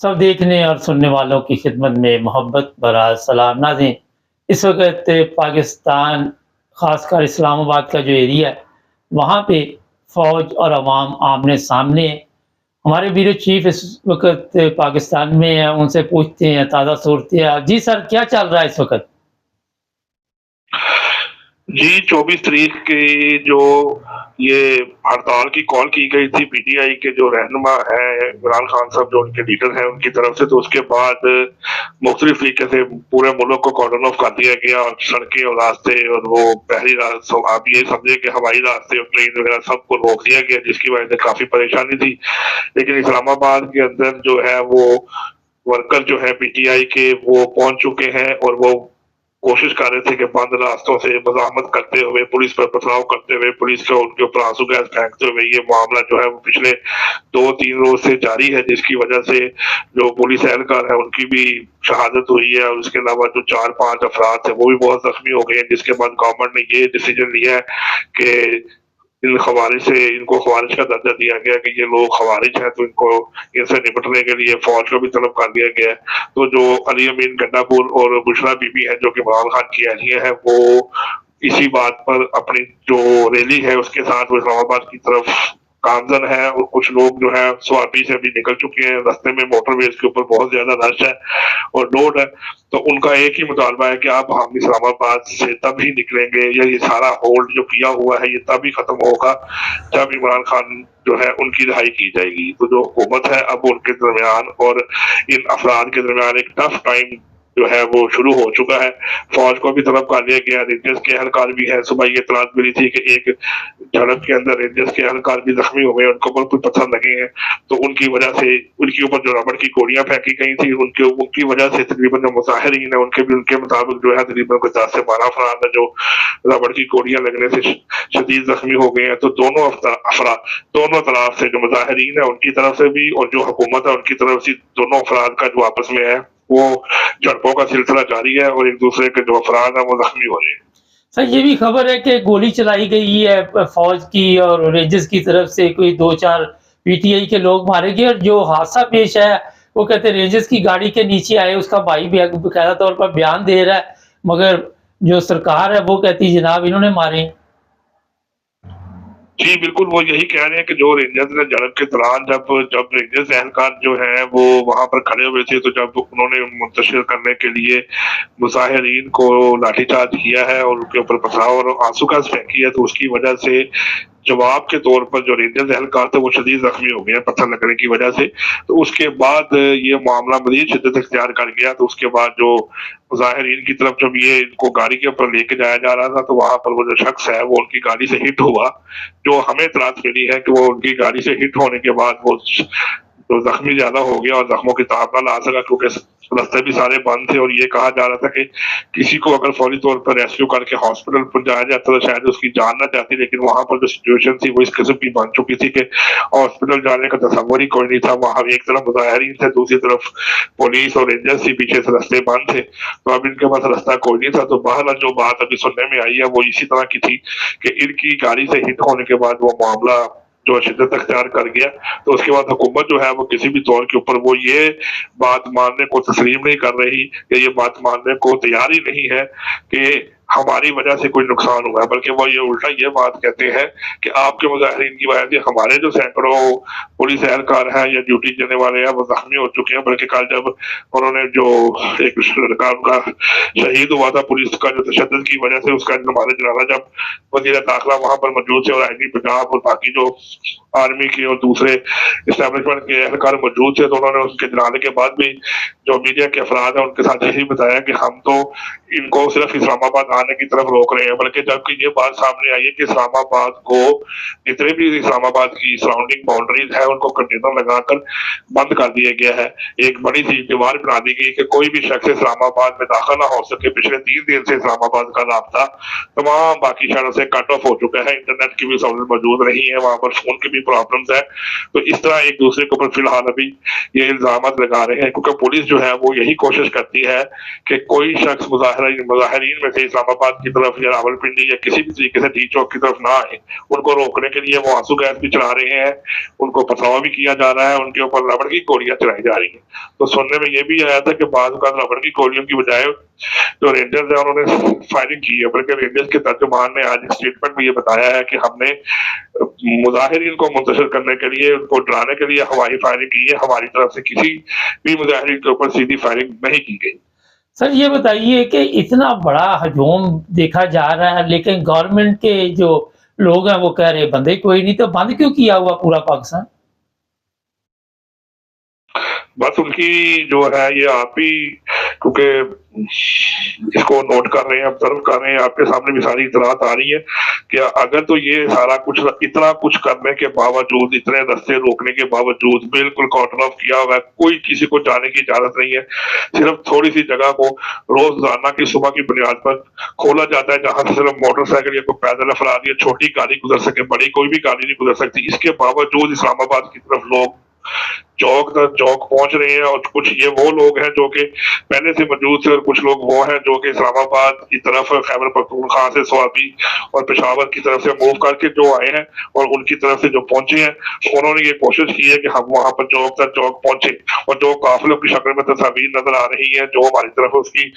सब देखने और सुनने वालों की खिदमत में मोहब्बत भरा सलाम नाज़रीन। इस वक़्त पाकिस्तान ख़ासकर इस्लामाबाद का जो एरिया है, वहाँ पे फ़ौज और अवाम आमने-सामने हैं। हमारे ब्यूरो चीफ़ इस वक़्त पाकिस्तान में हैं, उनसे पूछते हैं ताज़ा सूरत-ए-हाल। जी सर, क्या चल रहा है इस वक़्त? जी, 24 तारीख की जो ये हड़ताल की कॉल की गई थी पीटीआई के जो रहनुमा हैं, इमरान खान साहब जो उनके लीडर हैं उनकी तरफ से, तो उसके बाद मुख्तलिफ तरीके से पूरे मुल्क को कॉर्डन ऑफ कर दिया गया और सड़कें और रास्ते और वो बहरी रास्ते, आप ये समझे कि हवाई रास्ते और ट्रेन वगैरह सबको रोक दिया गया, जिसकी वजह से काफ़ी परेशानी थी। लेकिन इस्लामाबाद के अंदर जो है वो वर्कर जो है पीटीआई के वो पहुंच चुके हैं और वो कोशिश कर रहे थे कि बंद रास्तों से मज़ाहमत करते हुए, पुलिस पर पथराव करते हुए, पुलिस को उनके ऊपर आंसू गैस फेंकते हुए ये मामला जो है वो पिछले 2-3 रोज से जारी है, जिसकी वजह से जो पुलिस एहलकार है उनकी भी शहादत हुई है और उसके अलावा जो 4-5 अफराद थे वो भी बहुत जख्मी हो गए हैं, जिसके बाद गवर्नमेंट ने ये डिसीजन लिया है कि इन खवारिज से इनको खवारिज का दर्जा दिया गया कि ये लोग खवारिज हैं, तो इनको इनसे निपटने के लिए फौज को भी तलब कर दिया गया है। तो जो अली अमीन गंडापुर और बुशरा बीबी है जो कि इमरान खान की अहलिया है, वो इसी बात पर अपनी जो रैली है उसके साथ वो इस्लामाबाद की तरफ गामजन है और कुछ लोग जो है स्वाबी से भी निकल चुके हैं। रास्ते में मोटरवेज के ऊपर बहुत ज्यादा रश है और लोड है, तो उनका एक ही मुतालबा है कि अब हम इस्लामाबाद से तब ही निकलेंगे या ये सारा होल्ड जो किया हुआ है ये तब ही खत्म होगा जब इमरान खान जो है उनकी रिहाई की जाएगी। तो जो हुकूमत है अब उनके दरमियान और इन अफराद के दरमियान एक टफ टाइम जो है वो शुरू हो चुका है। फौज को भी तलब कर लिया गया, रेंजर्स के एहलकार भी है। सुबह ये इतलात मिली थी कि एक झड़प के अंदर रेंजर्स के एहलकार भी जख्मी हो गए, उनके ऊपर कुछ पत्थर लगे हैं, तो उनकी वजह से उनके ऊपर जो रबड़ की गोलियां फेंकी गई थी उनके उनकी वजह से तकरीबन जो मुजाहिरीन है उनके भी उनके मुताबिक जो है तकरीबन कुछ 10 से 12 अफराद है जो रबड़ की गोलियां लगने से शदीद जख्मी हो गए हैं। तो दोनों अफराद दोनों तरफ से जो मुजाहिरीन है उनकी तरफ से भी और जो हुकूमत है उनकी तरफ से दोनों अफराद का जो आपस में है वो झड़पों का सिलसिला जारी है और एक दूसरे के जो अफराद है वो जख्मी हो रहे हैं। सर ये भी खबर है कि गोली चलाई गई है फ़ौज की और रेंजर्स की तरफ से, कोई 2-4 पीटीआई के लोग मारे गए और जो हादसा पेश आया वो कहते हैं रेंजर्स की गाड़ी के नीचे आए, उसका भाई भी बकायदा तौर पर बयान दे रहा है, मगर जो सरकार है वो कहती है जनाब इन्होंने मारे। जी, बिल्कुल, वो यही कह रहे हैं कि जो रेंजर्स ने झड़प के दौरान जब जब रेंजर्स एहलकार जो हैं वो वहाँ पर खड़े हुए थे, तो जब उन्होंने मुंतशिर करने के लिए मुजाहिरीन को लाठीचार्ज किया है और उनके ऊपर पथराव और आंसू गैस फेंकी है, तो उसकी वजह से जवाब के तौर पर जो रेंजर्स एहलकार थे वो शदीद जख्मी हो गए हैं पत्थर लगने की वजह से। तो उसके बाद ये मामला मजीद शिद्दत इख्तियार कर गया, तो उसके बाद जो मुजाहिरीन की तरफ जब ये इनको गाड़ी के ऊपर लेके जाया जा रहा था, तो वहाँ पर वो जो शख्स है वो उनकी गाड़ी से हिट हुआ। जो हमें इतलात मिली है कि वो उनकी गाड़ी से हिट होने के बाद वो तो जख्मी ज्यादा हो गया और जख्मों की ताब ना ला सका, क्योंकि रास्ते भी सारे बंद थे और ये कहा जा रहा था कि किसी को अगर फौरी तौर पर रेस्क्यू करके हॉस्पिटल पहुंचाया जाता तो शायद उसकी जान ना जाती, लेकिन वहां पर जो सिचुएशन थी वो इस किस्म की बन चुकी थी कि हॉस्पिटल जाने का तस्वर ही कोई नहीं था। वहां एक तरफ मुजाहिरीन थे, दूसरी तरफ पुलिस और रेंजर्स थी, पीछे से रास्ते बंद थे, तो अब इनके पास रास्ता कोई नहीं था। तो बहरहाल जो बात अभी सुनने में आई है वो इसी तरह की थी कि इनकी गाड़ी से हिट होने के बाद वो मामला जो शिद्दत अख्तियार कर गया। तो उसके बाद हुकूमत जो है वो किसी भी तौर के ऊपर वो ये बात मानने को तस्लीम नहीं कर रही, या ये बात मानने को तैयार ही नहीं है कि हमारी वजह से कोई नुकसान हुआ है, बल्कि वो ये उल्टा ये बात कहते हैं कि आपके मुजाहिरीन की वजह से हमारे जो सैकड़ों पुलिस एहलकार हैं या ड्यूटी देने वाले हैं वो जख्मी हो चुके हैं। बल्कि कल जब उन्होंने जो एक लड़का उनका शहीद हुआ था पुलिस का जो तशद्दुद की वजह से, उसका हमारे जनाजा जब वजीर दाखिला वहां पर मौजूद थे और आईजी पंजाब और बाकी जो आर्मी के और दूसरे इस्टेब्लिशमेंट के एहलकार मौजूद थे, तो उन्होंने उसके जनाजे के बाद भी जो मीडिया के अफराद हैं उनके साथ यही बताया कि हम तो इनको सिर्फ इस्लामाबाद आने की तरफ रोक रहे हैं, बल्कि जबकि ये बात सामने आई है कि इस्लामाबाद को जितने भी इस्लामाबाद की सराउंडिंग बाउंड्रीज है उनको कंटेनर लगाकर बंद कर दिया गया है। एक बड़ी सी दीवार बना दी गई कि कोई भी शख्स इस्लामाबाद में दाखिल ना हो सके। पिछले 3 दिन से इस्लामाबाद का रास्ता तमाम बाकी शहरों से कट ऑफ हो चुका है, इंटरनेट की भी सहूलत मौजूद नहीं है, वहां पर फोन की भी प्रॉब्लम्स है। तो इस तरह एक दूसरे के ऊपर फिलहाल अभी ये इल्जाम लगा रहे हैं, क्योंकि पुलिस जो है वो यही कोशिश करती है कि कोई शख्स मुजाहिरीन में से इस्लामाबाद इस्लामाबाद की तरफ या रावलपिंडी या किसी भी तरीके से डी चौक की तरफ ना आए, उनको रोकने के लिए वो आंसू गैस भी चला रहे हैं, उनको पथराव भी किया जा रहा है, उनके ऊपर रबड़ की गोलियां चलाई जा रही हैं। तो सुनने में ये भी आया था कि बाद रबड़ की गोलियों की बजाय जो रेंजर्स है उन्होंने फायरिंग की है, बल्कि रेंजर्स के तर्जुमान ने आज स्टेटमेंट में ये बताया है कि हमने मुजाहिरीन को मुंतशिर करने के लिए, उनको डराने के लिए हवाई फायरिंग की है, हमारी तरफ से किसी भी मुजाहिरीन के ऊपर सीधी फायरिंग नहीं की गई। सर ये बताइए कि इतना बड़ा हजूम देखा जा रहा है, लेकिन गवर्नमेंट के जो लोग हैं वो कह रहे बंदे कोई नहीं, तो बंद क्यों किया हुआ पूरा पाकिस्तान? बस उनकी जो है ये आप ही, क्योंकि इसको नोट कर रहे हैं, ऑब्जर्व कर रहे हैं, आपके सामने भी सारी इतलात आ रही है कि अगर तो ये सारा कुछ इतना कुछ करने के बावजूद, इतने रास्ते रोकने के बावजूद बिल्कुल कॉर्डन ऑफ किया हुआ है, कोई किसी को जाने की इजाजत नहीं है, सिर्फ थोड़ी सी जगह को रोजाना की सुबह की बुनियाद पर खोला जाता है जहां से सिर्फ मोटरसाइकिल या कोई पैदल अफराद या छोटी गाड़ी गुजर सके, बड़ी कोई भी गाड़ी नहीं गुजर सकती। इसके बावजूद इस्लामाबाद की तरफ लोग चौक दर चौक पहुंच रहे हैं, और कुछ ये वो लोग हैं जो कि पहले से मौजूद थे, और कुछ लोग वो हैं जो कि इस्लामाबाद की तरफ खैबर पख्तूनख्वा से स्वाबी और पेशावर की तरफ से मूव करके जो आए हैं और उनकी तरफ से जो पहुंचे हैं, उन्होंने ये कोशिश की है कि हम वहां पर चौक दर चौक पहुंचे, और जो काफिलों की शक्ल में तस्वीर नजर आ रही है, जो हमारी तरफ उसकी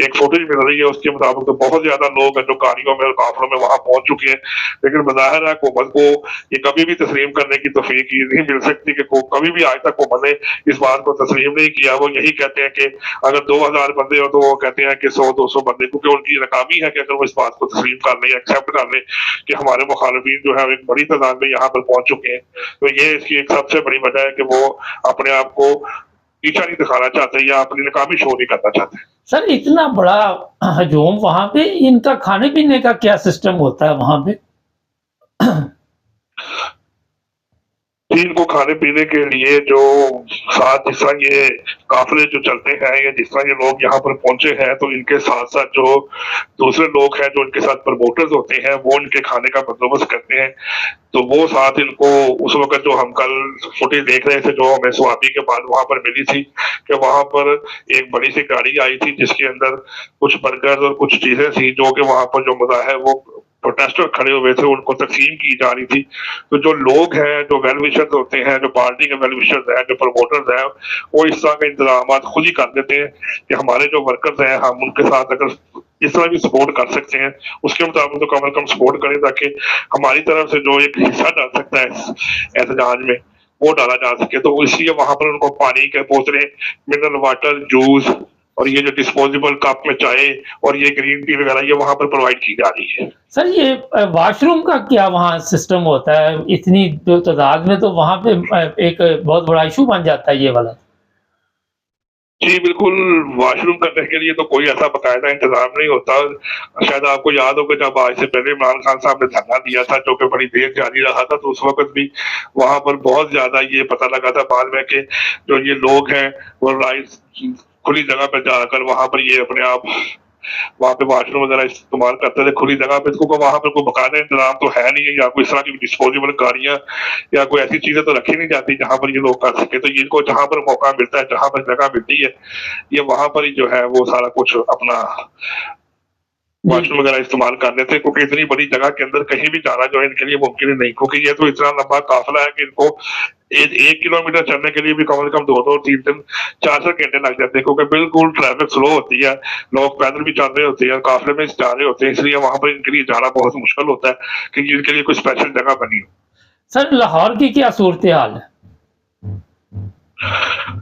एक फुटेज मिल रही है, उसके मुताबिक तो बहुत ज्यादा लोग हैं जो गाड़ियों में और काफिलों में वहां पहुंच चुके हैं। लेकिन बज़ाहिर है हुकूमत को ये कभी भी तस्लीम करने की तौफीक नहीं मिल सकती कि कभी भी आज तक हुकूमत ने इस बात को तस्लीम नहीं किया। वो यही कहते हैं कि अगर 2000 बंदे हो तो वो कहते हैं कि 100-200 बंदे, क्योंकि उनकी नाकामी है कि अगर वो इस बात को तस्लीम कर लें, एक्सेप्ट कर लें कि हमारे मुखालिफिन जो है एक बड़ी तादाद में यहाँ पर पहुंच चुके हैं। तो ये इसकी एक सबसे बड़ी वजह है कि वो अपने आप को पीछा नहीं दिखाना चाहते या अपनी नाकामी शो नहीं करना चाहते। सर इतना बड़ा हजूम वहां पे, इनका खाने पीने का क्या सिस्टम होता है वहां पे? चीन को खाने पीने के लिए जो साथ जिस तरह ये काफिले जो चलते हैं या जिस तरह ये लोग यहाँ पर पहुंचे हैं, तो इनके साथ साथ जो दूसरे लोग हैं जो इनके साथ प्रमोटर्स होते हैं वो इनके खाने का बंदोबस्त करते हैं। तो वो साथ इनको उस वक्त जो हम कल फुटेज देख रहे थे जो हमें स्वाबी के बाद वहां पर मिली थी कि वहां पर एक बड़ी सी गाड़ी आई थी जिसके अंदर कुछ बर्गर और कुछ चीजें थी जो कि वहां पर जो मजा है वो प्रोटेस्टर खड़े हुए थे उनको तकसीम की जा रही थी। तो जो लोग हैं, जो वेल विशर्स होते हैं, जो पार्टी के वेल विशर्स हैं, जो प्रमोटर्स हैं, वो इस तरह के इंतजाम खुद ही कर देते हैं कि हमारे जो वर्कर्स हैं हम उनके साथ अगर इस तरह भी सपोर्ट कर सकते हैं उसके मुताबिक तो कम से कम सपोर्ट करें ताकि हमारी तरफ से जो एक हिस्सा डाल सकता है एहतजाज में वो डाला जा सके। तो इसलिए वहां पर उनको पानी के बोतलें, मिनरल वाटर, जूस और ये जो डिस्पोजेबल कप में चाय और ये ग्रीन टी वगैरह ये वहां पर प्रोवाइड की जा रही है। सर ये वॉशरूम का क्या वहाँ सिस्टम होता है? इतनी जो तादाद में तो वहां पे एक बहुत बड़ा इशू बन जाता है ये वाला। जी बिल्कुल, वॉशरूम करने के लिए तो कोई ऐसा बाकायदा इंतजाम नहीं होता। शायद आपको याद हो कि जब आज से पहले इमरान खान साहब ने धरना दिया था जो कि बड़ी देर जारी रहा था, तो उस वक्त भी वहां पर बहुत ज्यादा ये पता लगा था बाद में कि जो ये लोग हैं वो राइस खुली जगह पर जाकर वहां पर ये अपने आप वहां पे वॉशरूम वगैरह इस्तेमाल करते थे खुली जगह पे। तो वहां पर कोई बकायदा इंतजाम तो है नहीं है, या कोई इस तरह की डिस्पोजेबल गाड़ियां या कोई ऐसी चीजें तो रखी नहीं जाती जहां पर ये लोग कर सके। तो इनको जहां पर मौका मिलता है, जहां पर जगह मिलती है, ये वहां पर ही जो है वो सारा कुछ अपना वॉशरूम वगैरह इस्तेमाल कर लेते हैं, क्योंकि इतनी बड़ी जगह के अंदर कहीं भी जाना जो है इनके लिए मुमकिन नहीं, क्योंकि ये तो इतना लंबा काफिला है कि इनको 1 किलोमीटर चलने के लिए भी कम से कम 2-2, 3-3, 4-4 घंटे लग जाते हैं, क्योंकि बिल्कुल ट्रैफिक स्लो होती है, लोग पैदल भी चल रहे होते हैं, काफिले में जा रहे होते हैं, इसलिए वहां पर इनके लिए जाना बहुत मुश्किल होता है कि इनके लिए कोई स्पेशल जगह बनी हो। सर लाहौर की क्या सूरत हाल है?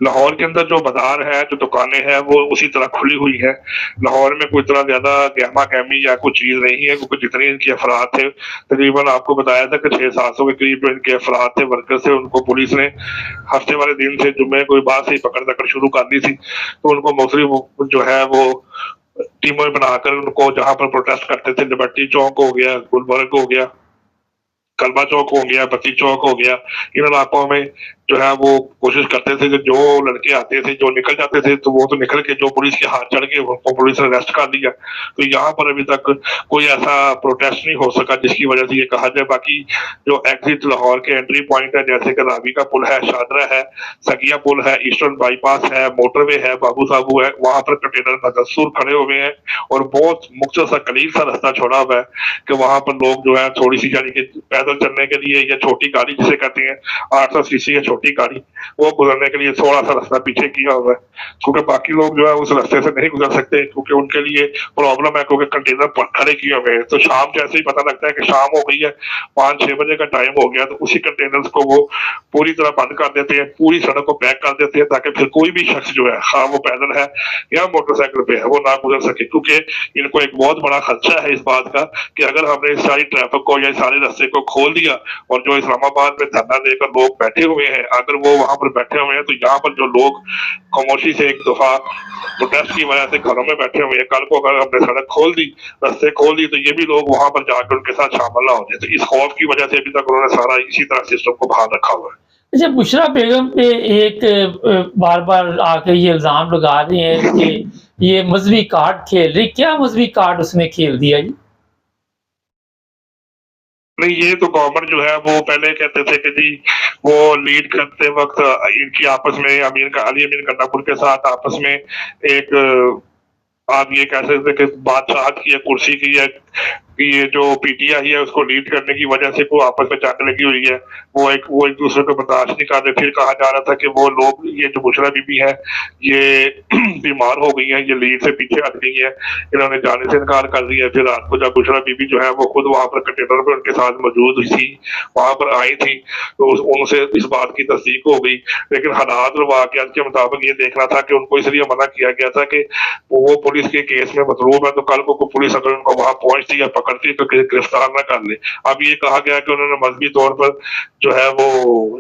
लाहौर के अंदर जो बाजार है, जो दुकानें हैं, वो उसी तरह खुली हुई है। लाहौर में कोई इतना ज्यादा गहमा गहमी या कुछ चीज नहीं है, क्योंकि जितने इनके अफराद थे, तकरीबन आपको बताया था कि 600-700 के करीब जो इनके अफराद थे, वर्कर्स थे, उनको पुलिस ने हफ्ते वाले दिन से जुम्मे कोई बात से पकड़ दकड़ शुरू कर दी थी। तो उनको मुख्तलिफ जो है वो टीमों में बनाकर उनको जहां पर प्रोटेस्ट करते थे, लिबर्टी चौक हो गया, गुलबर्ग हो गया, कलबा चौक हो गया, बत्ती चौक हो गया, इन इलाकों में जो है वो कोशिश करते थे कि जो लड़के आते थे, जो निकल जाते थे, तो वो तो निकल के जो पुलिस के हाथ चढ़ गए, उनको पुलिस ने अरेस्ट कर लिया। तो यहाँ पर अभी तक कोई ऐसा प्रोटेस्ट नहीं हो सका जिसकी वजह से ये कहा जाए। बाकी जो एग्जिट लाहौर के एंट्री पॉइंट है, जैसे कि रावी का पुल है, शादरा है, सगिया पुल है, ईस्टर्न बाईपास है, मोटरवे है, बाबू साबू है, वहां पर कंटेनर बदस्तूर खड़े हुए हैं और बहुत मुख्तसर सा कलील सा रास्ता छोड़ा हुआ है कि वहां पर लोग जो है थोड़ी सी यानी कि पैदल चलने के लिए या छोटी गाड़ी जिसे कहते हैं 800 सीसी या छोटी गाड़ी, वो गुजरने के लिए थोड़ा सा रास्ता पीछे किया हुआ है, क्योंकि बाकी लोग जो है उस रास्ते से नहीं गुजर सकते क्योंकि उनके लिए प्रॉब्लम है, क्योंकि कंटेनर खड़े किए हुए हैं। तो शाम जैसे ही पता लगता है कि शाम हो गई है, 5-6 बजे का टाइम हो गया, तो उसी कंटेनर्स को वो पूरी तरह बंद कर देते हैं, पूरी सड़क को पैक कर देते हैं ताकि फिर कोई भी शख्स जो है, हाँ वो पैदल है या मोटरसाइकिल पे है, वो ना गुजर सके। क्योंकि इनको एक बहुत बड़ा खदशा है इस बात का कि अगर हमने इस सारी ट्रैफिक को या इस सारे रास्ते को खोल दिया और जो इस्लामाबाद में धरना देकर लोग बैठे हुए हैं, अगर वो वहां पर बैठे हुए हैं, तो यहाँ पर जो लोग खामोशी से एक दफा प्रोटेस्ट की वजह से घरों में बैठे हुए हैं, कल को अगर हमने सड़क खोल दी, रास्ते खोल दी, तो ये भी लोग वहां पर जाकर उनके साथ शामिल ना हो जाए। तो इस खौफ की वजह से अभी तक उन्होंने सारा इसी तरह सिस्टम को बहाल रखा हुआ है। अच्छा, बुशरा बेगम पे एक बार बार आके ये इल्ज़ाम लगा रहे हैं कि ये मजहबी कार्ड खेल रही, क्या मजहबी कार्ड उसने खेल दिया जी? नहीं, ये तो गवर्नमेंट जो है वो पहले कहते थे कि जी वो लीड करते वक्त इनकी आपस में अली अमीन गंडापुर के साथ आपस में एक आप ये कह सकते हैं कि बादशाहत की है, कुर्सी की है कि ये जो पीटीआई है उसको लीड करने की वजह से कोई आपस में जंग लगी हुई है, वो एक दूसरे को बर्दाश्त नहीं कर रहे। फिर कहा जा रहा था कि वो लोग, ये जो बुशरा बीबी है, ये बीमार हो गई है, ये लीड से पीछे हट गई है, इन्होंने जाने से इनकार कर दिया। फिर रात को जब बुशरा बीबी जो है वो खुद वहां पर कंटेनर पे उनके साथ मौजूद हुई थी, वहां पर आई थी, तो उनसे इस बात की तस्दीक हो गई। लेकिन हालात और वाकयात के मुताबिक ये देखना था कि उनको इसलिए मना किया गया था कि वो पुलिस के केस में मतलूब है, तो कल को पुलिस अगर उनको वहां पहुंचती या पकड़ती तो गिरफ्तार न कर ले। अब ये कहा गया कि उन्होंने मजहबी तौर पर जो है वो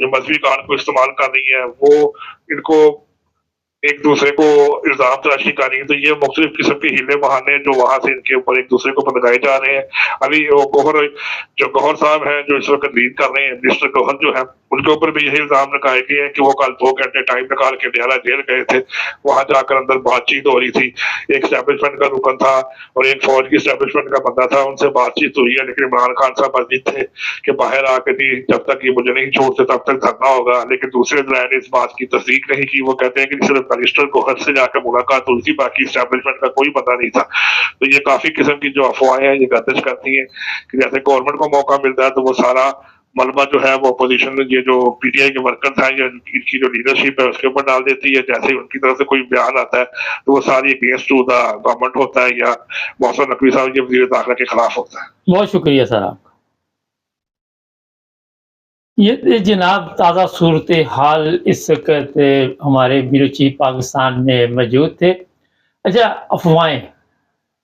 जो मजहबी कार्ड को इस्तेमाल कर रही है, वो इनको एक दूसरे को इल्जाम तराशी कर रही है। तो ये मुख्तलिफ किस्म के हीले बहाने जो वहां से इनके ऊपर एक दूसरे को लगाए जा रहे हैं। अभी वो गौहर साहब हैं जो इस वक्त लीड कर रहे हैं, मिनिस्टर गौहर जो है, उनके ऊपर भी यही इल्जाम लगाए गए हैं कि वो कल 2 घंटे टाइम निकाल के डेरा जेल गए थे, वहां जाकर अंदर बातचीत हो रही थी, एक स्टैब्लिशमेंट का रुकन था और एक फौज की स्टैब्लिशमेंट का बंदा था, उनसे बातचीत हुई है, लेकिन इमरान खान साहब मस्जिद थे कि बाहर आके भी जब तक ये मुझे नहीं छोड़ते तब तक धरना होगा। लेकिन दूसरे जराये ने इस बात की तस्दीक नहीं की, वो कहते हैं कि सिर्फ मिनिस्टर गौहर से जाकर मुलाकात हुई थी, बाकी स्टैब्लिशमेंट का कोई पता नहीं था। तो ये काफी किस्म की जो अफवाहें हैं ये गर्दिश करती हैं कि जैसे गवर्नमेंट को मौका मिलता है तो वो सारा मलबा जो है वो अपोजिशन, ये जो पीटीआई के वर्कर्स हैं या इनकी जो लीडरशिप है उसके ऊपर डाल देती है। जैसे ही उनकी तरफ से कोई बयान आता है तो वो सारी अगेंस्ट टू द गवर्नमेंट होता है या मौसम नकवी साहब के वजीर दाखिला के खिलाफ होता है। बहुत शुक्रिया सर आपका। ये जनाब ताज़ा सूरत हाल इस वक्त हमारे ब्यूरो चीफ पाकिस्तान में मौजूद थे। अच्छा, अफवाहें,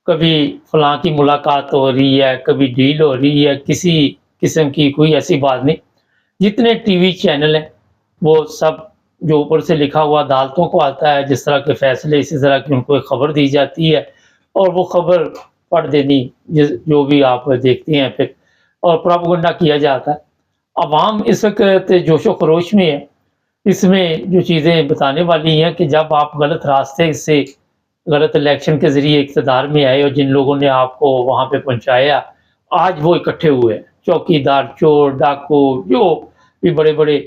कभी फलां की मुलाकात हो रही है, कभी डील हो रही है, किसी किस्म की कोई ऐसी बात नहीं। जितने टीवी चैनल हैं वो सब जो ऊपर से लिखा हुआ अदालतों को आता है, जिस तरह के फैसले इसी तरह की उनको एक खबर दी जाती है और वो खबर पढ़ देनी, जो भी आप देखते हैं फिर, और प्रोपेगेंडा किया जाता है। अवाम इस वक्त जोशो खरोश में है। इसमें जो चीज़ें बताने वाली हैं कि जब आप गलत रास्ते से, गलत इलेक्शन के ज़रिए इक़्तिदार में आए और जिन लोगों ने आपको वहाँ पे पहुँचाया, आज वो इकट्ठे हुए हैं। चौकीदार, चोर, डाकू, जो भी बड़े बड़े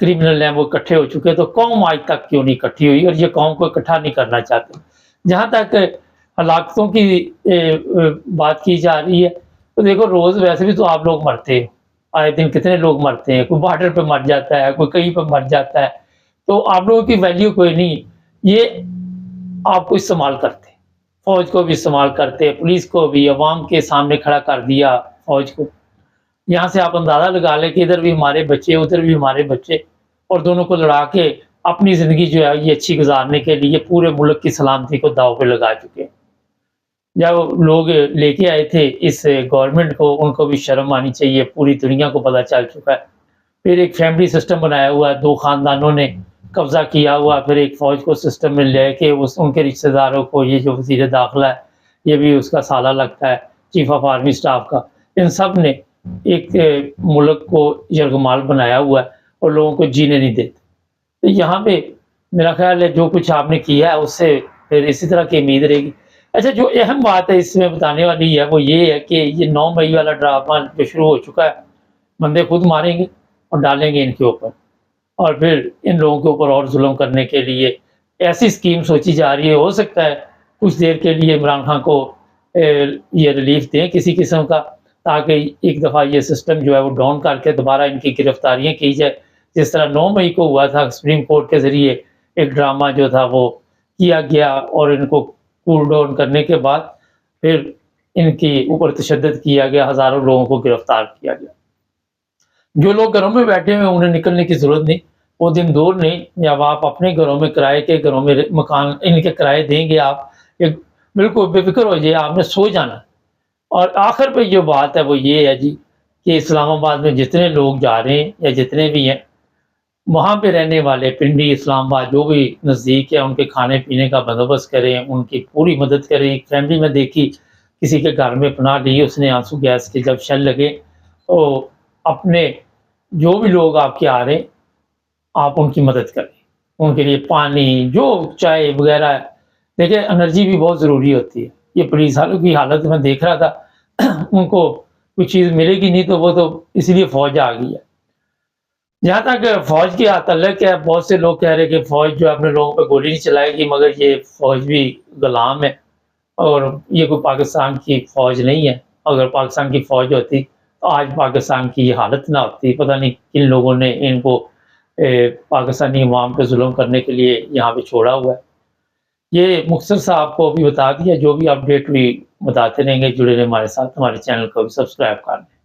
क्रिमिनल हैं वो इकट्ठे हो चुके हैं। तो कौम आज तक क्यों नहीं इकट्ठी हुई और ये कौम को इकट्ठा नहीं करना चाहते। जहाँ तक हलाकतों की बात की जा रही है, तो देखो रोज़ वैसे भी तो आप लोग मरते हो, आए दिन कितने लोग मरते हैं, कोई बॉर्डर पे मर जाता है, कोई कहीं पे मर जाता है, तो आप लोगों की वैल्यू कोई नहीं। ये आपको इस्तेमाल करते, फौज को भी इस्तेमाल करते, पुलिस को भी, अवाम के सामने खड़ा कर दिया फौज को। यहाँ से आप अंदाज़ा लगा लें कि इधर भी हमारे बच्चे, उधर भी हमारे बच्चे, और दोनों को लड़ा के अपनी ज़िंदगी जो है ये अच्छी गुजारने के लिए पूरे मुल्क की सलामती को दाव पे लगा चुके हैं। जब लोग लेके आए थे इस गवर्नमेंट को, उनको भी शर्म आनी चाहिए, पूरी दुनिया को पता चल चुका है। फिर एक फैमिली सिस्टम बनाया हुआ है, 2 ख़ानदानों ने कब्ज़ा किया हुआ, फिर एक फ़ौज को सिस्टम में लेके उनके रिश्तेदारों को, ये जो वज़ीर दाखिला है ये भी उसका साला लगता है, चीफ ऑफ आर्मी स्टाफ का, इन सब ने एक मुल्क को यरगमाल बनाया हुआ है اور لوگوں کو جینے نہیں دیتے. تو یہاں پہ میرا خیال ہے جو کچھ آپ نے کیا ہے اس سے پھر اسی طرح کی امید رہے گی. اچھا جو اہم بات ہے اس میں بتانے والی ہے وہ یہ ہے کہ یہ 9 مئی والا ڈرامہ جو شروع ہو چکا ہے، بندے خود ماریں گے اور ڈالیں گے ان کے اوپر، اور پھر ان لوگوں کے اوپر اور ظلم کرنے کے لیے ایسی اسکیم سوچی جا رہی ہے. ہو سکتا ہے کچھ دیر کے لیے عمران خان کو یہ ریلیف دیں کسی قسم کا، تاکہ ایک دفعہ یہ سسٹم جو ہے وہ ڈاؤن کر کے دوبارہ ان کی گرفتاریاں کی جائے، جس طرح 9 مئی کو ہوا تھا سپریم کورٹ کے ذریعے ایک ڈرامہ جو تھا وہ کیا گیا، اور ان کو کول ڈاؤن کرنے کے بعد پھر ان کے اوپر تشدد کیا گیا، ہزاروں لوگوں کو گرفتار کیا گیا. جو لوگ گھروں میں بیٹھے ہوئے انہیں نکلنے کی ضرورت نہیں، وہ دن دور نہیں جب آپ اپنے گھروں میں کرائے کے گھروں میں مکان ان کے کرائے دیں گے، آپ ایک بالکل بے فکر ہو جائے، آپ نے سو جانا. اور آخر پہ جو بات ہے وہ یہ ہے جی کہ اسلام آباد میں جتنے لوگ جا رہے ہیں یا جتنے بھی ہیں، وہاں پہ رہنے والے پنڈی اسلام آباد جو بھی نزدیک ہے ان کے کھانے پینے کا بندوبست کریں، ان کی پوری مدد کریں. ایک فیملی میں دیکھی کسی کے گھر میں پناہ لی، اس نے آنسو گیس کے جب شل لگے تو اپنے جو بھی لوگ آپ کے آ رہے ہیں آپ ان کی مدد کریں، ان کے لیے پانی جو چائے وغیرہ ہے. دیکھیں انرجی بھی بہت ضروری ہوتی ہے. یہ پولیس والوں کی حالت میں دیکھ رہا تھا، ان کو کوئی چیز ملے گی نہیں تو وہ تو اسی لیے فوج آ گئی ہے. جہاں تک فوج کی تعلق ہے، بہت سے لوگ کہہ رہے کہ فوج جو اپنے لوگوں پہ گولی نہیں چلائے گی، مگر یہ فوج بھی غلام ہے اور یہ کوئی پاکستان کی فوج نہیں ہے. اگر پاکستان کی فوج ہوتی تو آج پاکستان کی یہ حالت نہ ہوتی. پتہ نہیں کن لوگوں نے ان کو پاکستانی عوام پہ ظلم کرنے کے لیے یہاں پہ چھوڑا ہوا ہے. یہ مختصر سا آپ کو ابھی بتا دیا، جو بھی اپڈیٹ ہوئی بتاتے رہیں گے. جڑے رہیں ہمارے ساتھ، ہمارے چینل کو بھی سبسکرائب کر دیں.